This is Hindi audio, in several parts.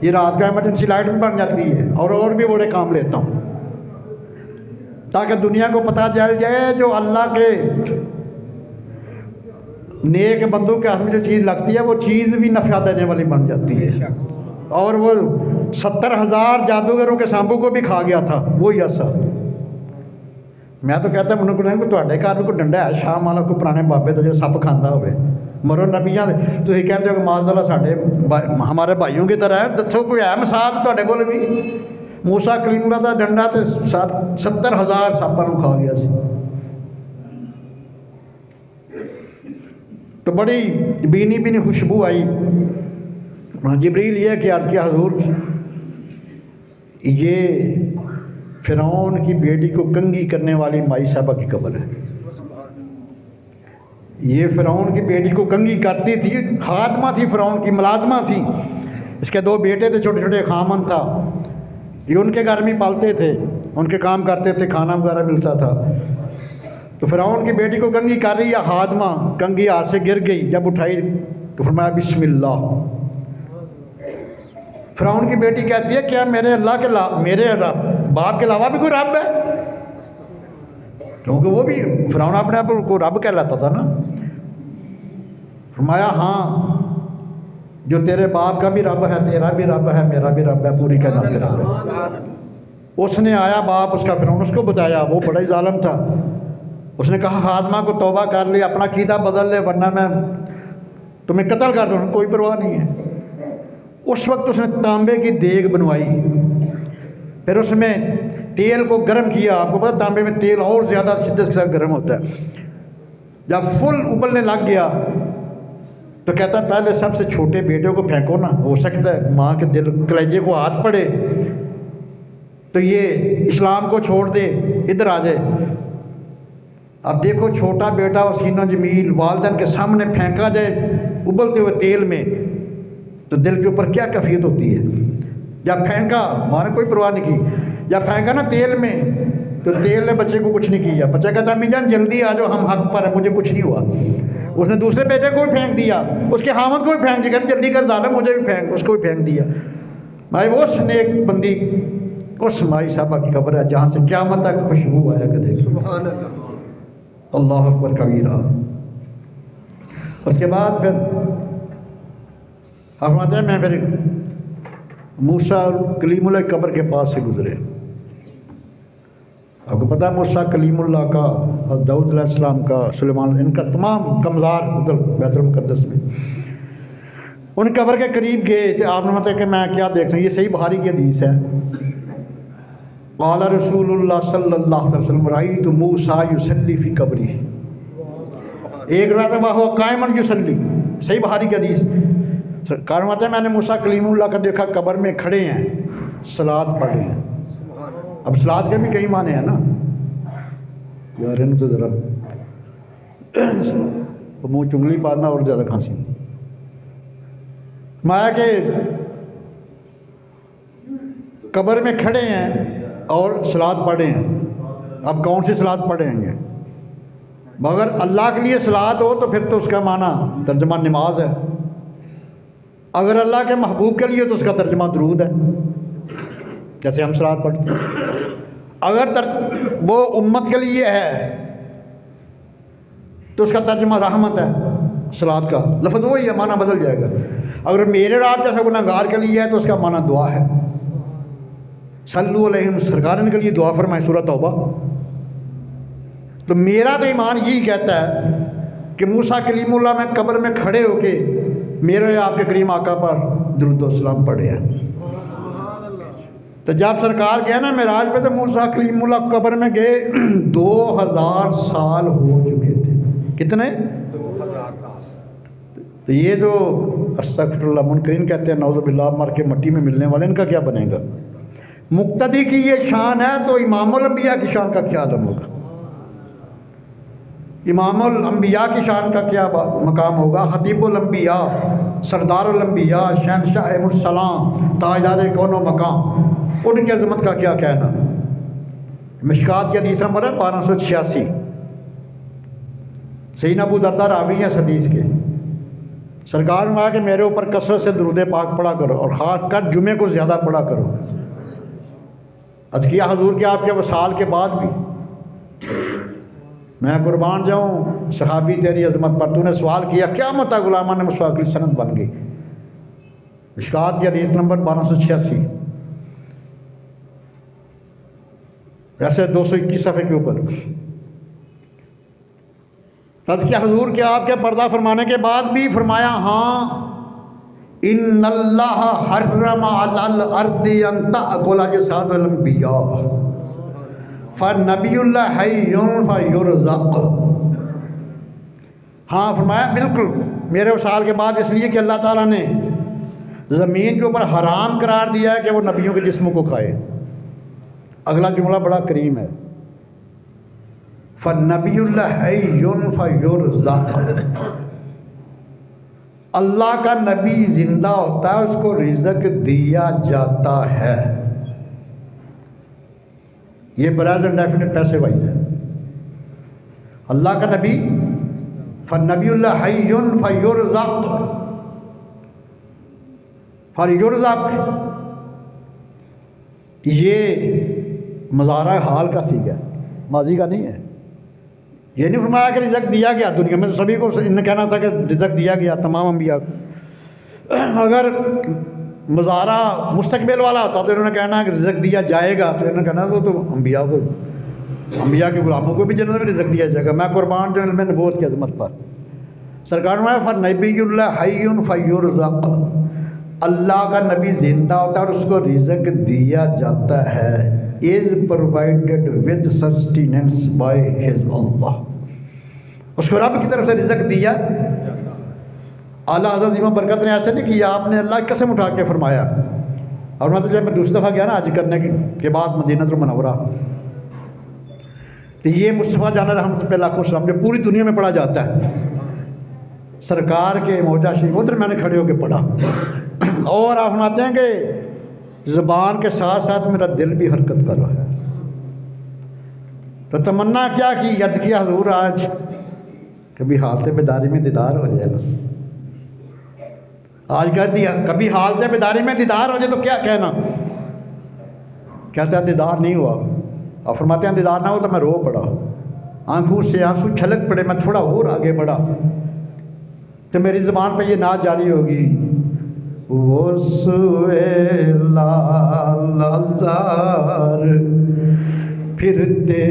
ये रात का इमरजेंसी लाइट भी बन जाती है, और भी बड़े काम लेता हूँ, ताकि दुनिया को पता चल जाए जो अल्लाह के नेक बंदों के हाथ में जो चीज़ लगती है वो चीज़ भी नफ़ा देने वाली बन जाती है। और वो 70,000 जादूगरों के सांपों को भी खा गया था वही ऐसा। मैं तो कहता मनु को ਤੁਹਾਡੇ घर में कोई डंडा है शाम वाला कोई पुराने बाबे का जो सप खाता हो मरो नबियां तुम कहते हो कि माजल्ला साढ़े हमारे भाइयों की तरह है, दसो कोई है मिसाल ਤੁਹਾਡੇ कोल भी। मूसा कलीमुल्लाह का डंडा तो 70,000 सांपां नूं खा गया सी। तो बड़ी बीनी बीनी खुशबू आई। जिब्रील ये कि अर्ज़ किया हजूर ये फ़िरौन की बेटी को कंघी करने वाली माई साहबा की कब्र है। ये फ़िरौन की बेटी को कंघी करती थी, खादमा थी, फ़िरौन की मुलाजमा थी। इसके 2 बेटे थे, छोटे छोटे, खामन था, ये उनके घर में पालते थे, उनके काम करते थे, खाना वगैरह मिलता था। तो फ़िरौन की बेटी को कंघी कर रही है खादमा, कंघी हाथ से गिर गई, जब उठाई तो फरमाया बिस्मिल्लाह। फ़िरौन की बेटी कहती है क्या मेरे अल्लाह के मेरे बाप के अलावा भी कोई रब है? क्योंकि वो भी फ़िरौन अपने आप को रब कहलाता था ना। फरमाया हाँ, जो तेरे बाप का भी रब है, तेरा भी रब है, मेरा भी रब है, पूरी कायनात का रब है। उसने आया बाप उसका, फ़िरौन उसको बताया, वो बड़ा ही जालिम था। उसने कहा खादमा को तौबा कर ले, अपना कीदा बदल ले, वरना मैं तुम्हें कत्ल कर दूँ। कोई परवाह नहीं है। उस वक्त उसने तांबे की देग बनवाई, फिर उसमें तेल को गर्म किया। आपको पता तांबे में तेल और ज़्यादा शिद्दत के साथ गर्म होता है। जब फुल उबलने लग गया तो कहता है पहले सबसे छोटे बेटे को फेंको ना, हो सकता है माँ के दिल कलेजे को हाथ पड़े तो ये इस्लाम को छोड़ दे, इधर आ जाए। अब देखो छोटा बेटा वसीना जमील वालदैन के सामने फेंका जाए उबलते हुए तेल में तो दिल के ऊपर क्या कैफियत होती है। जब फेंका, माँ ने कोई परवाह नहीं की, जब फेंका ना तेल में तो तेल ने बच्चे को कुछ नहीं किया। बच्चा कहता अम्मी जान जल्दी आ जाओ, हम हक पर है, मुझे कुछ नहीं हुआ। उसने दूसरे बेटे को भी फेंक दिया, उसके हामद को भी फेंक दिया, कहते जल्दी कर जालिम, मुझे भी फेंक, उसको भी फेंक दिया। भाई वो नेक बंदी उस माई साहबा की खबर है जहाँ से क़यामत तक खुशबू आया करेगी। अल्लाह अकबर कबीरा। उसके बाद फिर फरमाते हैं मैं फिर मूसा और कलीमुल्लाह की कब्र के पास से गुजरे। आपको पता है मूसा कलीमुल्लाह का और दाऊद अलैहिस्सलाम का, सुलेमान, इनका तमाम कमज़ार उधर बैतुल मुक़द्दस में उन कब्र के करीब गए तो आपने बताया कि मैं क्या देखता हूँ। ये सही बुखारी की हदीस है। क़ाला रसूलुल्लाह सल्लल्लाहु अलैहि वसल्लम रअयतु मूसा युसल्ली फ़ी कब्री। एक रात वह कायमन युसल्ली, सही बुखारी की हदीस। कारण आता है मैंने मूसा कलीमुल्लाह का देखा कब्र में खड़े हैं, सलात पढ़ रहे हैं। अब सलात के भी कई माने हैं ना यार, इन तो ज़रा मुँह चुंगली पाना और ज़्यादा खांसी। माया के कब्र में खड़े हैं और सलात पढ़े हैं। अब कौन सी सलात पढ़ेंगे? मगर अल्लाह के लिए सलात हो तो फिर तो उसका माना तर्जमा नमाज है। अगर अल्लाह के महबूब के लिए तो उसका तर्जमा दरूद है, जैसे हम सलात पढ़ते हैं। अगर वो उम्मत के लिए है तो उसका तर्जमा रहमत है। सलात का लफ्ज़ वही है, माना बदल जाएगा। अगर मेरे रात जैसा गुनाहगार के लिए है तो उसका माना दुआ है। सल्लु अलैहिम, सरकार ने के लिए दुआ फरमाए सूरह तौबा। तो मेरा तो ईमान यही कहता है कि मूसा कलीमुल्लाह में कब्र में खड़े होके मेरे आपके करीम आका पर दुरूद व सलाम पढ़े हैं। तो जब सरकार गया ना मेराज पे तो मूसा कलीमुल्लाह कब्र में गए 2000 साल हो चुके थे। कितने? 2000 साल। तो ये जो अस्तगफिरुल्लाह मुनकरीन कहते हैं नौज़ुबिल्लाह, मर के मट्टी में मिलने वाले, इनका क्या बनेगा? मुक्तदी की ये शान है तो इमामुल अंबिया की शान का क्या आलम होगा? इमामुल अंबिया की शान का क्या मकाम होगा? खतीबुल अंबिया, सरदारुल अंबिया, शहनशाह मुरसलाम, ताजदार कौनो मकाम, उनकी अज़मत का क्या कहना। मिशकात के हदीस नंबर है 1286। सही अबू दरदा रावी है हदीस के। सरकार ने कहा कि मेरे ऊपर कसरत से दुरूद पाक पढ़ा करो और ख़ास कर जुमे को ज़्यादा पढ़ा करो। अर्ज़ किया हुज़ूर के आपके वसाल के बाद भी मैं कुर्बान जाऊँ सहाबी तेरी अज़मत पर। तूने सवाल किया क्या मता गुलामा ने मुसवाक की सनद बन गई। मिशकात की हदीस नंबर 1286, वैसे 221 सफ़े के ऊपर। अर्ज़ किया हुज़ूर के आपके पर्दा फरमाने के बाद भी फरमाया हाँ इन्नल्लाह हर्रम अलल अर्दी अन तअकुल अजसादुल अंबिया फनबियुल्लाह हय्युन फयुरज़क़। हाँ फरमाया बिल्कुल मेरे वसाल के बाद इसलिए कि अल्लाह ताला ने ज़मीन के ऊपर हराम करार दिया है कि वो नबियों के जिस्मों को खाए। अगला जुमला बड़ा करीम है, फनबियुल्लाह हय्युन फयुरज़क़। अल्लाह का नबी जिंदा होता है, उसको रिज़्क़ दिया जाता है। ये प्रेजेंट डेफिनेट पैसे वाइज है। अल्लाह का नबी फनबियुल्लाह हय्युन फयुरज़क़, फयुरज़क़ ये मुज़ारा हाल का सीगा है, माजी का नहीं है। ये नहीं फरमाया कि रिज़्क़ दिया गया। दुनिया में तो सभी को इन्हें कहना था कि रिज़्क़ दिया गया तमाम अंबिया को। अगर मुज़ारा मुस्तकबिल वाला होता तो इन्होंने कहना है कि रिज़्क़ दिया जाएगा, तो इन्होंने कहना तो अंबिया को, अंबिया के गुलामों को भी जन्नत में रिज़्क़ दिया जाएगा। मैं कुर्बान जो इल्म नबूवत की अज़मत पर। सरकार में फनबियुल्लाह हय्युन फयुरज़क़, अल्लाह का नबी जिंदा होता है और उसको रिज़्क़ दिया जाता है। Is provided with sustenance by his Allah, उसको रब की तरफ से रिज़्क़ दिया। आला हज़रत इमाम बरकत ने ऐसे नहीं किया, आपने अल्लाह की कसम उठा के फरमाया। और मतलब जब मैं दूसरी दफ़ा गया ना हज करने के बाद मदीनतुल मुनव्वरा, तो ये मुस्तफ़ा जाना रहमत पे लाखों सलाम जो पूरी दुनिया में पढ़ा जाता है, सरकार के मौजा शरीफ उधर मैंने खड़े होकर पढ़ा। और आप फरमाते हैं कि ज़बान के साथ साथ मेरा दिल भी हरकत कर रहा है। तो तमन्ना क्या की, यद किया हुजूर आज कभी हालत बेदारी में दीदार हो जाएगा। आज कह दिया कभी हालत बेदारी में दीदार हो जाए तो क्या कहना। कहते हैं दीदार नहीं हुआ, और फरमाते हैं दीदार ना हो तो मैं रो पड़ा, आंखों से आंसू छलक पड़े, मैं थोड़ा और आगे बढ़ा तो मेरी ज़बान पे ये नाच जारी होगी, वो सुएला लज़ार फिरते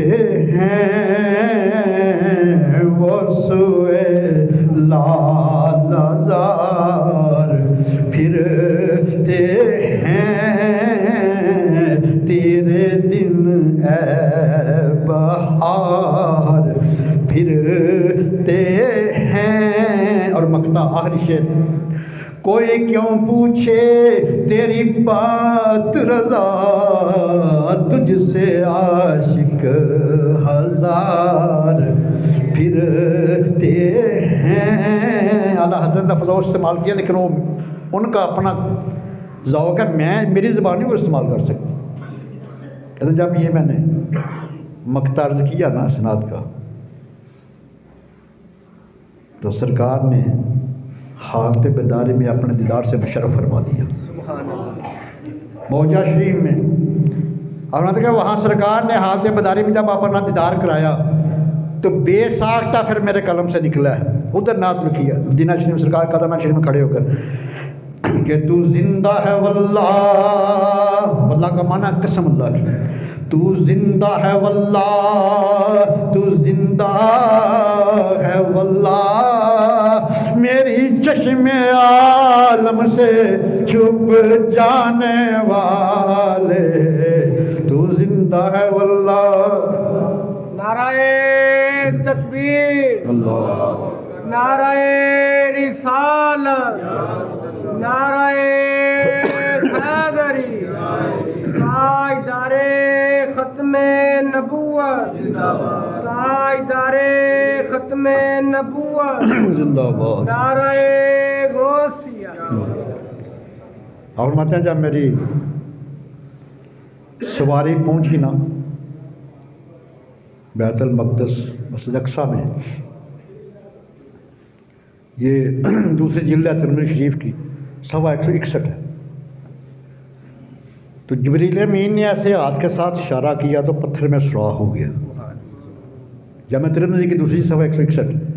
हैं, वो सुएला लज़ार फिरते हैं, तेरे दिन ए बहार फिरते हैं। और मकता आखिरी शेर, कोई क्यों पूछे तेरी बात रज़ा, तुझसे आशिक हजार फिरते हैं। आला हज़रत ने लफ्ज़ इस्तेमाल किया, लेकिन वो उनका अपना ज़ौक़ है, मैं मेरी ज़बान नहीं वो इस्तेमाल कर सकती। कहते जब ये मैंने मकता अर्ज़ किया ना सनाद का, तो सरकार ने हालत बेदारी में अपने दीदार से मुशर्रफ फरमा दिया मौजा शरीफ में। और उन्होंने कहा वहाँ सरकार ने हालत बेदारी में जब अपना दीदार कराया तो बेसाख्ता फिर मेरे कलम से निकला है, उधर नात किया मदीना शरीफ सरकार कदम शरीफ में खड़े होकर कि तू जिंदा है वल्लाह, वल्लाह का माना कसम अल्लाह की, तू जिंदा है वल्लाह, तू जिंदा है वल्लाह, मेरी चश्मे आलम से छुप जाने वाले, तू जिंदा है वल्लाह। नाराए तकबीर, नाराए रिसालत, नाराए हैदरी, ताजदारे खत्मे नबूवत, ताजदारे खत्मे नबूवत जिंदाबाद, नाराए गौसिया। और मतलब जब मेरी सवारी पहुंची ना बैतुल मक़दस मस्जिद अक़सा में, ये दूसरी जिल्द है तिरमिज़ी शरीफ की, सवा 161 है। तो जिब्रील अमीन ने ऐसे हाथ के साथ इशारा किया तो पत्थर में सुराख हो गया। जब मैं तिरमिज़ी की दूसरी सवा 161